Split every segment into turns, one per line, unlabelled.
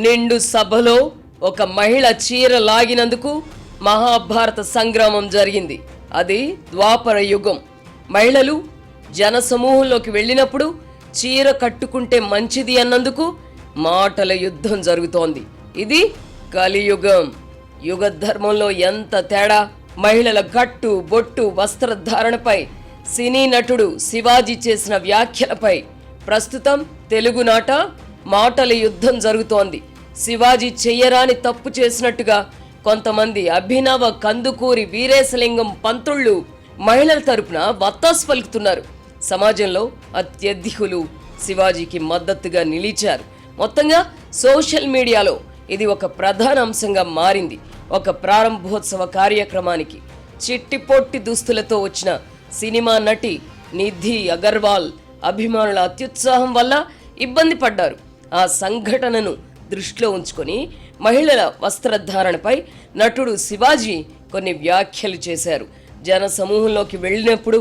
నిండు సభలో ఒక మహిళ చీర లాగినందుకు మహాభారత సంగ్రామం జరిగింది. అది ద్వాపర యుగం. మహిళలు జనసమూహంలోకి వెళ్ళినప్పుడు చీర కట్టుకుంటే మంచిది అన్నందుకు మాటల యుద్ధం జరుగుతోంది. ఇది కలియుగం. యుగ ధర్మంలో ఎంత తేడా! మహిళల కట్టు బొట్టు వస్త్రధారణపై సినీ నటుడు శివాజీ చేసిన వ్యాఖ్యలపై ప్రస్తుతం తెలుగునాట మాటల యుద్ధం జరుగుతోంది. శివాజీ చెయ్యరాని తప్పు చేసినట్టుగా కొంతమంది అభినవ కందుకూరి వీరేశలింగం పంతుళ్ళు మహిళల తరపున వత్తాసు పలుకుతున్నారు. సమాజంలో అత్యధికులు శివాజీకి మద్దతుగా నిలిచారు. మొత్తంగా సోషల్ మీడియాలో ఇది ఒక ప్రధాన అంశంగా మారింది. ఒక ప్రారంభోత్సవ కార్యక్రమానికి చిట్టిపొట్టి దుస్తులతో వచ్చిన సినిమా నటి నిధి అగర్వాల్ అభిమానుల అత్యుత్సాహం వల్ల ఇబ్బంది పడ్డారు. ఆ సంఘటనను దృష్టిలో ఉంచుకొని మహిళల వస్త్రధారణపై నటుడు శివాజీ కొన్ని వ్యాఖ్యలు చేశారు. జన సమూహంలోకి వెళ్ళినప్పుడు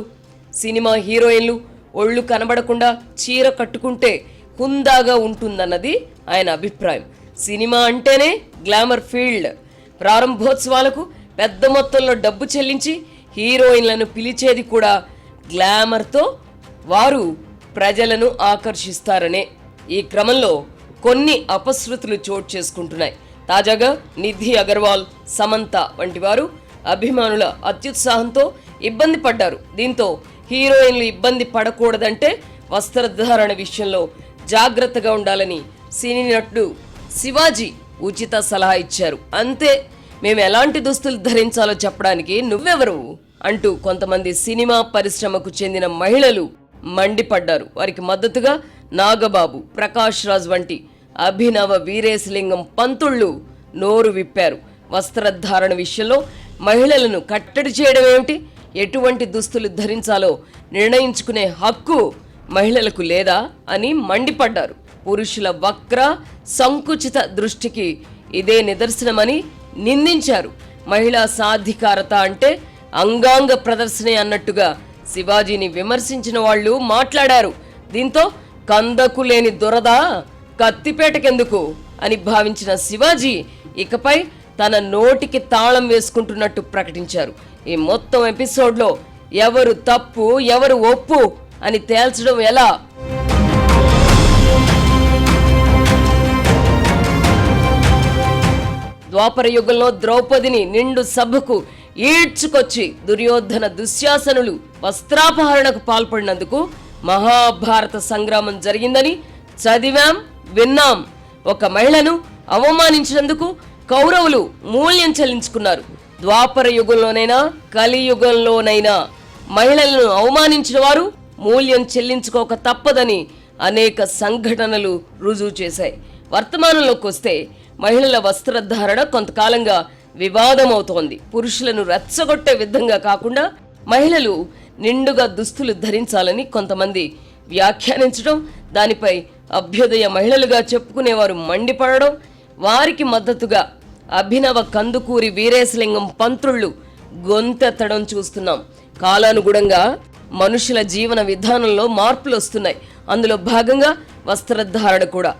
సినిమా హీరోయిన్లు ఒళ్ళు కనబడకుండా చీర కట్టుకుంటే హుందాగా ఉంటుందన్నది ఆయన అభిప్రాయం. సినిమా అంటేనే గ్లామర్ ఫీల్డ్. ప్రారంభోత్సవాలకు పెద్ద మొత్తంలో డబ్బు చెల్లించి హీరోయిన్లను పిలిచేది కూడా గ్లామర్తో వారు ప్రజలను ఆకర్షిస్తారనే. ఈ క్రమంలో కొన్ని అపశృతులు చోటు చేసుకుంటున్నాయి. తాజాగా నిధి అగర్వాల్, సమంత వంటి వారు అభిమానుల అత్యుత్సాహంతో ఇబ్బంది పడ్డారు. దీంతో హీరోయిన్లు ఇబ్బంది పడకూడదంటే వస్త్రధారణ విషయంలో జాగ్రత్తగా ఉండాలని సినీ నటుడు శివాజీ ఉచిత సలహా ఇచ్చారు. అంతే, మేము ఎలాంటి దుస్తులు ధరించాలో చెప్పడానికి నువ్వెవరు అంటూ కొంతమంది సినిమా పరిశ్రమకు చెందిన మహిళలు మండిపడ్డారు. వారికి మద్దతుగా నాగబాబు, ప్రకాష్ రాజ్ వంటి అభినవ వీరేశలింగం పంతుళ్ళు నోరు విప్పారు. వస్త్రధారణ విషయంలో మహిళలను కట్టడి చేయడం ఏమిటి? ఎటువంటి దుస్తులు ధరించాలో నిర్ణయించుకునే హక్కు మహిళలకు లేదా అని మండిపడ్డారు. పురుషుల వక్ర సంకుచిత దృష్టికి ఇదే నిదర్శనమని నిందించారు. మహిళా సాధికారత అంటే అంగాంగ ప్రదర్శనే అన్నట్టుగా శివాజీని విమర్శించిన వాళ్ళు మాట్లాడారు. దీంతో కందకు లేని దొరద కత్తిపేటకెందుకు అని భావించిన శివాజీ ఇకపై తన నోటికి తాళం వేసుకుంటున్నట్టు ప్రకటించారు. ఈ మొత్తం ఎపిసోడ్లో ఎవరు తప్పు ఎవరు ఒప్పు అని తేల్చడం ఎలా? ద్వాపర యుగంలో ద్రౌపదిని నిండు సభకు ఈడ్చుకొచ్చి దుర్యోధన దుశ్శాసనులు వస్త్రాపహరణకు పాల్పడినందుకు మహాభారత సంగ్రామం జరిగిందని చదివాం, విన్నాం. ఒక మహిళను అవమానించినందుకు కౌరవులు మూల్యం చెల్లించుకున్నారు. ద్వాపర యుగంలోనైనా కలియుగంలోనైనా మహిళలను అవమానించిన వారు మూల్యం చెల్లించుకోక తప్పదని అనేక సంఘటనలు రుజువు చేశాయి. వర్తమానంలోకి వస్తే మహిళల వస్త్రధారణ కొంతకాలంగా వివాదమవుతోంది. పురుషులను రెచ్చగొట్టే విధంగా కాకుండా మహిళలు నిండుగా దుస్తులు ధరించాలని కొంతమంది వ్యాఖ్యానించడం, దానిపై అభ్యుదయ మహిళలుగా చెప్పుకునేవారు మండిపడడం, వారికి మద్దతుగా అభినవ కందుకూరి వీరేశలింగం పంతుళ్ళు గొంతెత్తడం చూస్తున్నాం. కాలానుగుణంగా మనుషుల జీవన విధానంలో మార్పులు వస్తున్నాయి. అందులో భాగంగా వస్త్రధారణ కూడా.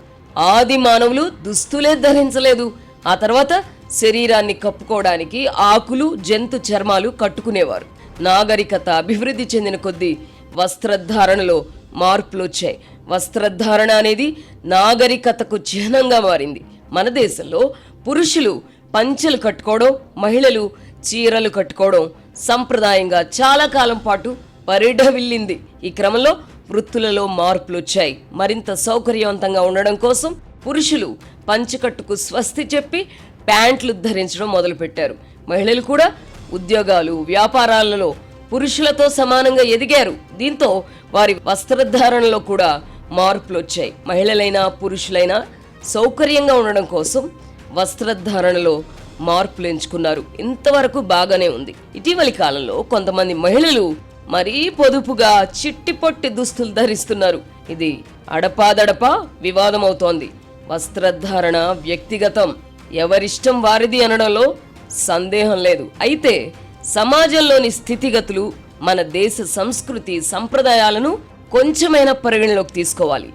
ఆది మానవులు దుస్తులే ధరించలేదు. ఆ తర్వాత శరీరాన్ని కప్పుకోవడానికి ఆకులు, జంతు చర్మాలు కట్టుకునేవారు. నాగరికత అభివృద్ధి చెందిన కొద్దీ వస్త్రధారణలో మార్పులు వచ్చాయి. వస్త్రధారణ అనేది నాగరికతకు చిహ్నంగా మారింది. మన దేశంలో పురుషులు పంచెలు కట్టుకోవడం, మహిళలు చీరలు కట్టుకోవడం సంప్రదాయంగా చాలా కాలం పాటు పరిఢవిల్లింది. ఈ క్రమంలో వృత్తులలో మార్పులు వచ్చాయి. మరింత సౌకర్యవంతంగా ఉండడం కోసం పురుషులు పంచెకట్టుకు స్వస్తి చెప్పి ప్యాంట్లు ధరించడం మొదలుపెట్టారు. మహిళలు కూడా ఉద్యోగాలు, వ్యాపారాలలో పురుషులతో సమానంగా ఎదిగారు. దీంతో వారి వస్త్రధారణలో కూడా మార్పులు వచ్చాయి. మహిళలైనా పురుషులైనా సౌకర్యంగా ఉండడం కోసం వస్త్రధారణలో మార్పులు ఎంచుకున్నారు. ఇంతవరకు బాగానే ఉంది. ఇటీవలి కాలంలో కొంతమంది మహిళలు మరీ పొదుపుగా చిట్టిపొట్టి దుస్తులు ధరిస్తున్నారు. ఇది అడపాదడపా వివాదమవుతోంది. వస్త్రధారణ వ్యక్తిగతం, ఎవరిష్టం వారిది అనడంలో సందేహం లేదు. అయితే సమాజంలోని స్థితిగతులు, మన దేశ సంస్కృతి సంప్రదాయాలను కొంచెమైనా పరిగణలోకి తీసుకోవాలి.